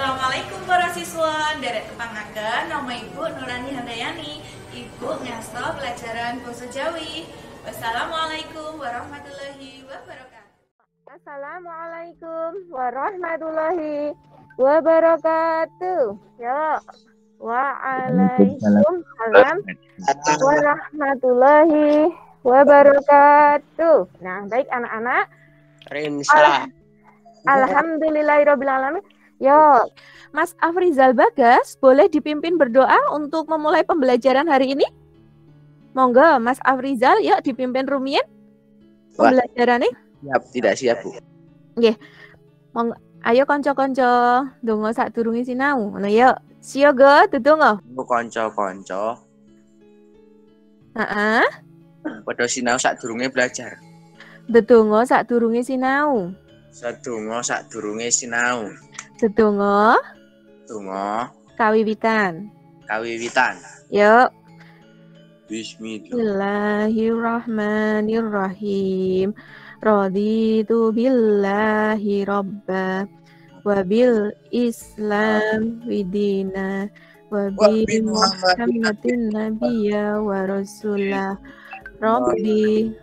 Assalamualaikum para siswa, derek tepangaken nama Ibu Nurani Handayani, Ibu ngasto pelajaran basa Jawi. Wassalamualaikum warahmatullahi wabarakatuh. Assalamualaikum warahmatullahi wabarakatuh. Ya. Waalaikumsalam warahmatullahi wabarakatuh. Nah, baik anak-anak. Alhamdulillahirabbil alamin. Yo, Mas Afrizal Bagas, boleh dipimpin berdoa untuk memulai pembelajaran hari ini? Monggo, Mas Afrizal, yuk dipimpin rumiyin pembelajarannya. Siap, tidak siap, Bu. Nggih. Monggo, ayo kanca-kanca ndonga sadurunge sinau. Ngono yuk. Siaga ndedonga. Bu kanca-kanca. Heeh. Padha sinau sadurunge belajar. Ndedonga sadurunge sinau. Sadonga sadurunge sinau. Ndedonga Donga kawiwitan. kawiwitan. Yuk. Bismillahirrahmanirrahim. Bismillahirrahmanirrahim. Raditu billahi robba wa bil islam widina wa bi muhammadin nabiyya wa rasulah. Rabbi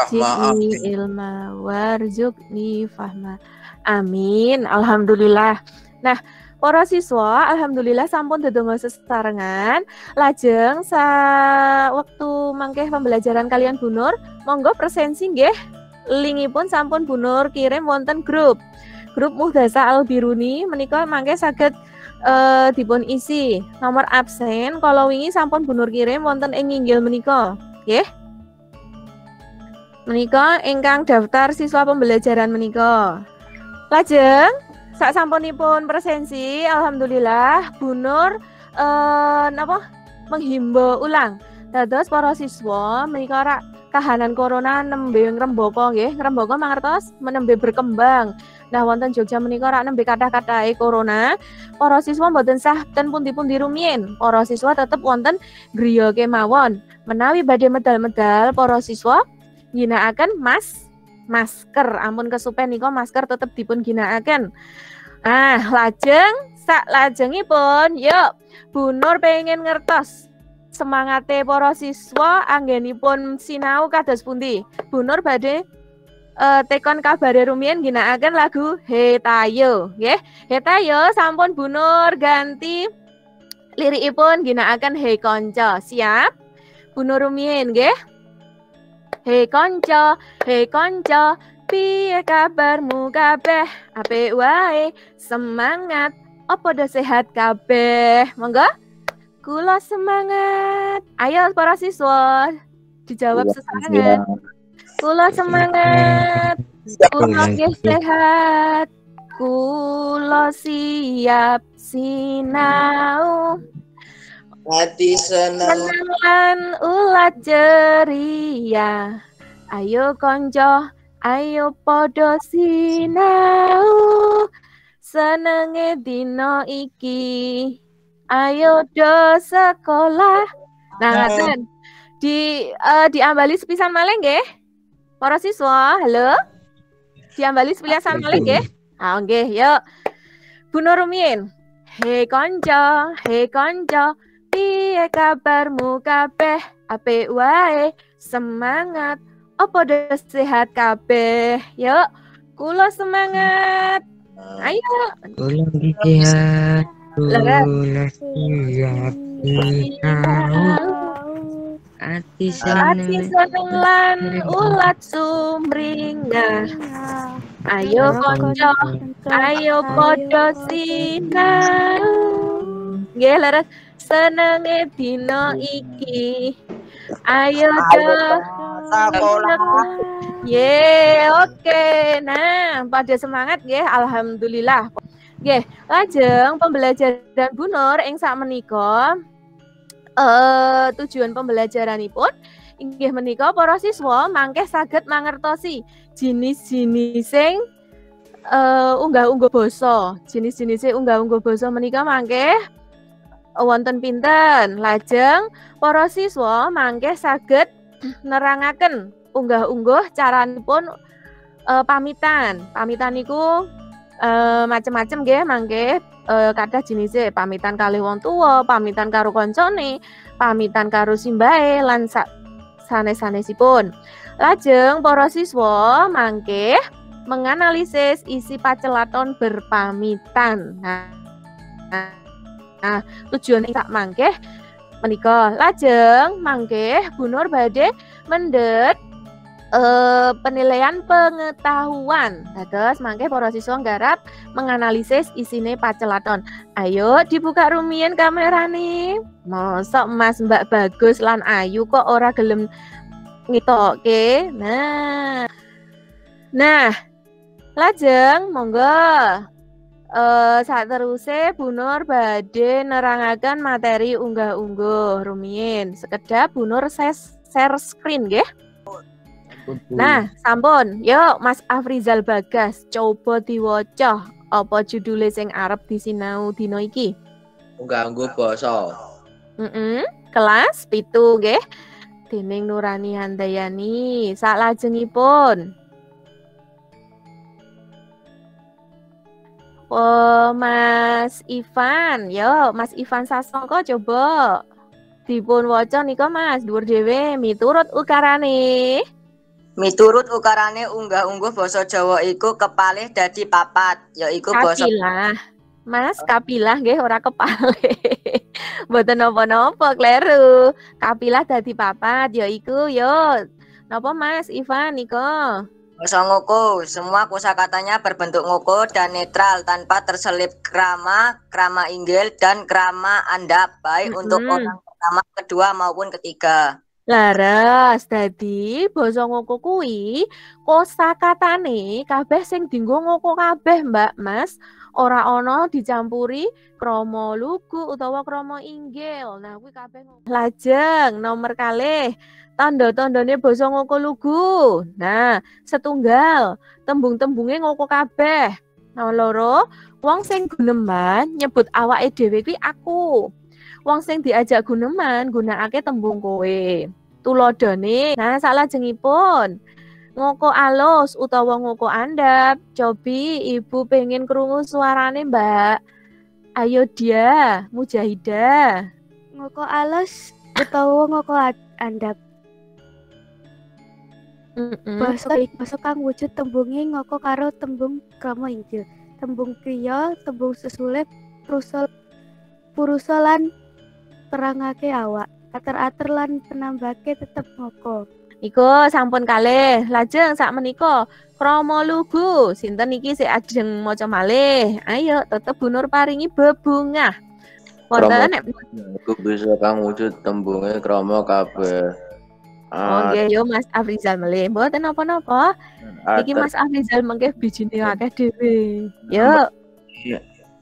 zidni ilma warzuqni fahma. Amin. Alhamdulillah. Nah, para siswa, alhamdulillah sampun ndedonga sesarengan. Lajeng waktu mangkeh pembelajaran kalian Bu Nur, monggo presensi nggih. Linkipun sampun Bu Nur kirim wonten grup Muhdasa Al Biruni menika mangke saged dipun isi. Nomor absen kalau wingi sampun Bu Nur kirim wonten ing inggil menika, nggih. Menika ingkang daftar siswa pembelajaran menika. Lajeng sak sampunipun presensi, alhamdulillah Bu Nur menghimbau ulang dados para siswa menika rak kahanan corona nembe ngrembaka nggih, ngrembaka mangertos menembe berkembang. Nah, wonten Jogja menika rak nembe kathah-kathahe corona, para siswa mboten sah ten pundi-pundi rumiyin. Para siswa tetep wonten griya kemawon. Menawi badhe medal-medal para siswa ginakaken masker. Ampun kesupen nika masker tetep dipun ginakaken. Ah, sak lajengipun yuk Bu Nur pengen ngertos semangate para siswa anggenipun sinau kados pundi. Bu Nur badhe tekon kabare rumiyin ginakaken lagu Hetayo, nggih. Hetayo sampun Bu Nur ganti lirikipun ginakaken He Kanca. Siap? Bu Nur rumiyin nggih. Hei konco, piye kabarmu kabeh? Apik wae, semangat, opo do sehat kabeh? Monggo, kula semangat. Ayo para siswa, dijawab sesarengan. Kula semangat, kula nggih sehat, kula siap sinau. Hati senang lan ulat ceria. Ayo konco, ayo podo sinau. Senenge dino iki. Ayo do sekolah. Nah, ngaten. Diambali sepisan malih nggih. Para siswa, halo. Diambali sepisan malih nggih. Ah, nggih, yuk. Bu Nur rumiyin. Hei konco, piye kabarmu kabeh? Apik wae, semangat, opo do sehat kabeh? Yuk, kula semangat. Ayo. Kula sehat, kula siap sinau. Ati seneng lan ulat sumringah. Ayo konco, ayo podo sinau. Nggih, leres. Senenge dino iki. Ayo do sekolah. Ye, oke. Nah, pada semangat nggih, alhamdulillah. Nggih, lajeng pembelajaran Bu Nur ing sakmenika tujuan pembelajaranipun inggih menika para siswa mangke saged mangertosi jenis-jenis sing unggah-ungguh basa. Jenis-jenis unggah-ungguh basa menika mangke wonten pinten. Lajeng para siswa mangke saged nerangaken unggah-ungguh caranipun pamitan. Pamitan niku macem-macem nggih mangke kathah jenise pamitan kalih wong tuwa, pamitan karo kancane, pamitan karo simbahe lan sanes-sanesipun. Lajeng para siswa mangke menganalisis isi pacelaton berpamitan. Nah, tujuan sak mangke menika lajeng mangke Bu Nur badhe mendhet penilaian pengetahuan. Dados mangke para siswa nggarap menganalisis isine pacelaton. Ayo dibuka rumiyin kamerane. Mosok Mas Mbak Bagus lan Ayu kok ora gelem ngitokke. Nah, lajeng monggo sateruse Bu Nur badhe nerangaken materi unggah-ungguh rumiyin. Sekedap Bu Nur share screen nggih. Nah, sampun. Yuk Mas Afrizal Bagas coba diwaca apa judule sing arep disinau dina iki. Unggah-ungguh basa. Kelas 7 nggih. Dening Nurani Handayani. Salajengipun Mas Ivan, yo Mas Ivan Sasongko coba dipun waca nika Mas, dhuwur dhewe miturut ukarane. Miturut ukarane unggah-ungguh basa Jawa iku kepalih dadi papat, yaiku basa kapilah. Mas, kapilah nggih ora kepalih. Mboten napa-napa, kleru. Kapilah dadi papat yaiku yo napa Mas Ivan nika? basa ngoko. Semua kosakatanya berbentuk ngoko dan netral tanpa terselip krama, krama inggil dan krama andap baik untuk orang pertama, kedua maupun ketiga. Laras, dadi basa ngoko kuwi kosakatane kabeh sing dienggo ngoko kabeh, Mbak Mas. Ora ana dicampuri krama lugu utawa krama inggil. Nah, kuwi kabeh ngoko. Lajeng nomor kalih, tanda-tandane basa ngoko lugu. Nah, setunggal, tembung-tembunge ngoko kabeh. Nomor loro, wong sing guneman nyebut awake dhewe kuwi aku. Wong sing diajak guneman gunakake tembung kowe. Tuladhane, nah salajengipun ngoko alus utawa ngoko andap. Cobi Ibu pengen krungu suarane Mbak Ayo dia Mujahidah. Ngoko alus utawa ngoko andap. Basa kang wujud tembunge ngoko karo tembung krama inggil. Tembung kriya, tembung sesulih, purusa lan perangake awak. Ater-ater lan penambake tetep ngoko. Iku sampun kalih. Lajeng sak menika krama lugu. Sinten iki sik ajeng maca malih? Ayo tetep Bu Nur paringi bebungah. Wonten nek Iku bisa kang wujud tembunge krama kabeh. Nggih yo Mas Afrizal melih. Mboten napa-napa. Iki Mas Afrizal mengke bijine akeh dhewe. Yo.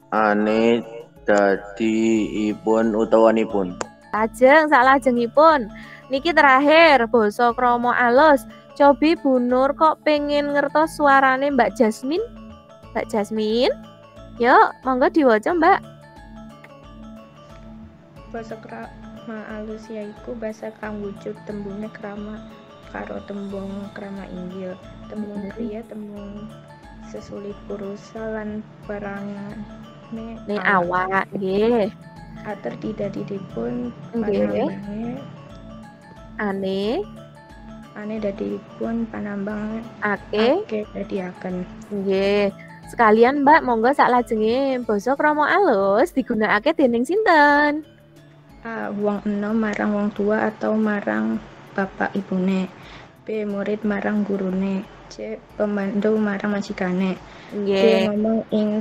Ane dadi ipun utawanipun. Lajeng salajengipun niki terakhir basa krama alus. Cobi Bu Nur kok pengen ngertos suarane Mbak Jasmine? Mbak Jasmine? Yuk, monggo diwaca Mbak. Basa krama alus yaiku basa kang wujud tembunge krama karo tembung krama inggil. Tembung kriya, tembung sesulih purusa lan perangane awak nggih. Ater tidak didipun Nggih. Ane dadipun panambang Ake dadiaken. nggih. Sekalian Mbak monggo saklajenge basa krama alus digunakake dening sinten? A. Wong enom marang wong tua atau marang bapak ibune. B. Murid marang gurune. C. Pembantu marang majikane. D. Nggih. Ngomong ing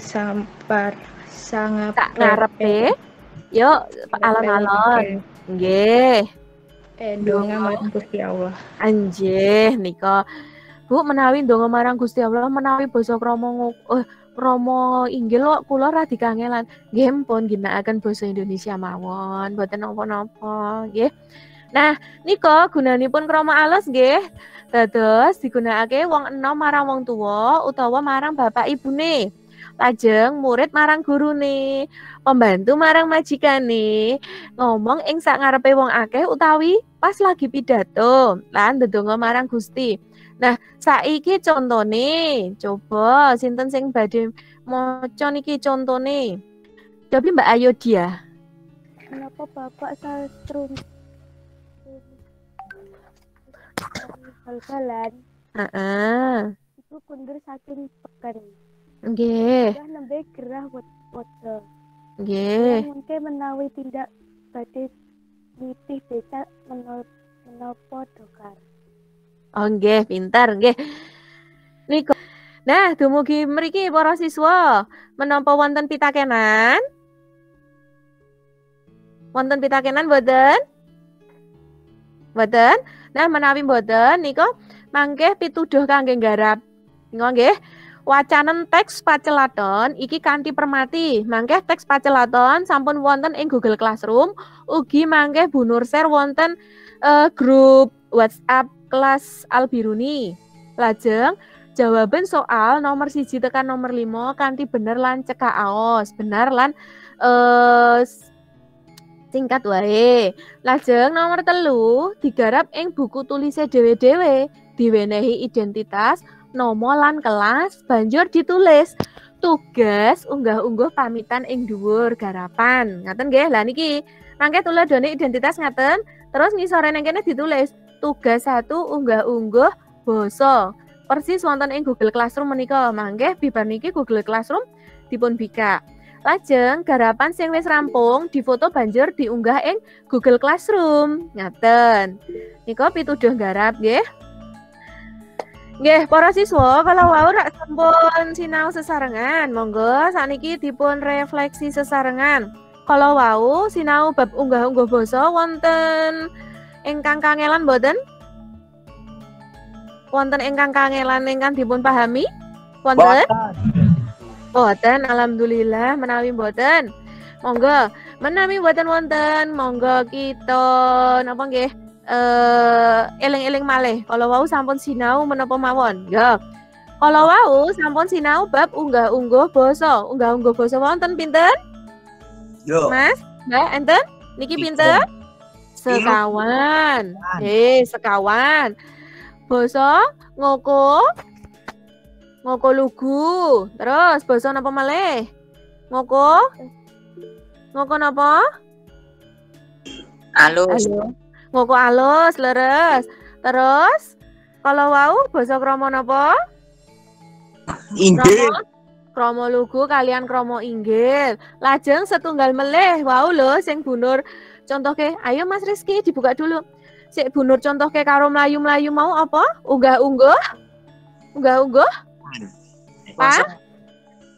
Tak ngarepe. Yuk, alon-alon. Nggih. Ndonga marang Gusti Allah. Anjih nika. Bu menawi ndonga marang Gusti Allah menawi basa krama inggil kok kula ra dikangelan. Nggih pun ginakaken basa Indonesia mawon, mboten napa-napa, nggih. Nah, nika gunanipun krama alus nggih. Dados digunakake wong enom marang wong tuwa utawa marang bapak ibune. Lajeng murid marang gurune, pembantu marang majikane, ngomong ing sak ngarepe wong akeh utawi pas lagi pidato, lan ndedonga marang Gusti. Nah, saiki contone, coba sinten sing badhe maca niki contone. Coba Mbak Ayu dia. Kenapa Bapak Sastrum bal-balan Heeh. itu kundur saking peken. Nggih. Sudah nembe gerah wada. Nggih. Mungkin menawi tindak badhe nitih becak menapa dokar. Oh nggih, pinter nggih. Niku. Nah, dumugi mriki para siswa, menapa wonten pitakenan? Wonten pitakenan mboten? Mboten? Nah, menawi mboten nika mangke pituduh kangge nggarap. Nika nggih. Wacanen teks pacelaton iki kanthi permati. Mangke teks pacelaton sampun wonten ing Google Classroom, ugi mangke Bu Nur share wonten grup WhatsApp kelas Albiruni. Lajeng jawaban soal nomor 1 tekan nomor 5 kanthi bener lan cekak aos, bener lan singkat wae. Lajeng nomor 3 digarap ing buku tulise dhewe-dhewe, diwenehi identitas, nama lan kelas, banjur ditulis tugas unggah-ungguh pamitan ing dhuwur garapan. Ngaten nggih. Lah niki mangke tuladhane identitas ngaten, terus ngisore nang kene ditulis tugas 1 unggah-ungguh basa. Persis wonten ing Google Classroom menika. Mangke bibar niki Google Classroom dipun bika. Lajeng garapan sing wis rampung difoto banjur diunggah ing Google Classroom. Ngaten. Nika pituduh garap nggih. Nggih, para siswa kalau wau rak sampun sinau sesarengan, monggo sakniki dipun refleksi sesarengan. Kalau wau sinau bab unggah-ungguh basa wonten ingkang kangelan mboten? Wonten ingkang kangelan ingkang dipun pahami? Wonten? Boten, alhamdulillah menawi boten. Monggo, menawi boten wonten, monggo kita napa nggih? Eling-eling malih. Kalau wau sampun sinau menapa mawon? Ya. Kalau wau sampun sinau bab unggah-ungguh basa. Unggah-ungguh basa wonten pinten? Yo. Mas, Mbak, enten? Niki pinten? Sekawan. Sekawan. Basa ngoko lugu. Terus basa napa malih? Ngoko napa? Alus. Ngoko alus, leres. Terus kalau wau basa krama napa? Inggil. Krama lugu kalian krama inggil. Lajeng setunggal melih wau lho sing Bu Nur contohke. Ayo Mas Rizky dibuka dulu. Sik Bu Nur contohke karo mlayu-mlayu mau apa? Unggah-ungguh. Unggah-ungguh?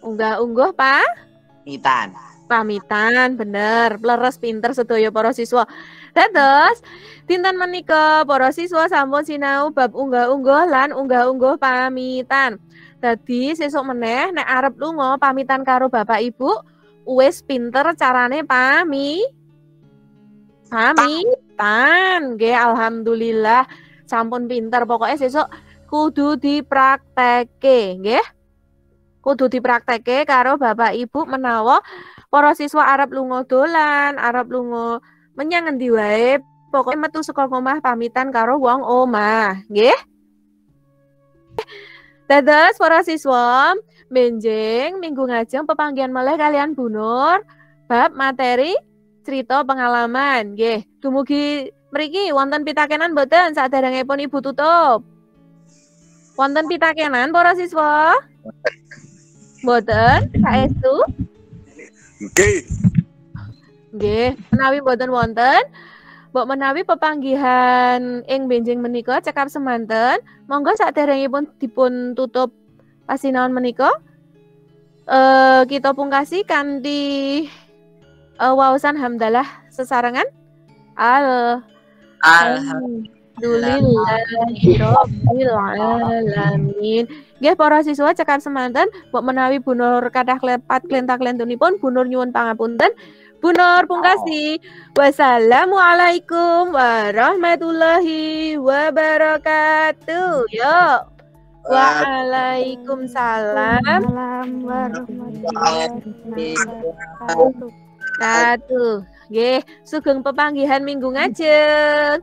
Unggah-ungguh pamitan, bener. Leres pinter sedaya para siswa. Dados dinten menika para siswa sampun sinau bab unggah-ungguh lan unggah-ungguh pamitan. Dadi sesuk meneh nek arep lunga pamitan karo Bapak Ibu wis pinter carane pamitan. Nggih, alhamdulillah sampun pinter. Pokoknya sesuk kudu dipraktekke, nggih. Kudu dipraktekke karo Bapak Ibu menawa para siswa arep lunga dolan, arep lunga menyang endi wae, pokoke metu saka omah pamitan karo wong omah, nggih. Dados para siswa, benjing minggu ngajeng pepanggihan malih kalian Bu Nur bab materi cerita pengalaman, nggih. Dumugi mriki wonten pitakenan mboten saderengipun Ibu tutup? Wonten pitakenan para siswa? Mboten, saestu? Nggih. Nggih, menawi mboten wonten, mbok menawi pepanggihan ing benjing menika cekap semanten, monggo saderengipun dipun tutup pasinaon menika. Kita pungkasi kanthi waosan hamdalah sesarengan. Alhamdulillahirabbil alamin. Nggih para siswa cekap semanten, mbok menawi Bu Nur kathah klepat klenta-klentunipun Bu Nur nyuwun pangapunten. Bu Nur pungkasi. Wassalamualaikum warahmatullahi wabarakatuh. Yo. Waalaikumsalam warahmatullahi wabarakatuh. Nggih, sugeng pepanggihan minggu ngajeng.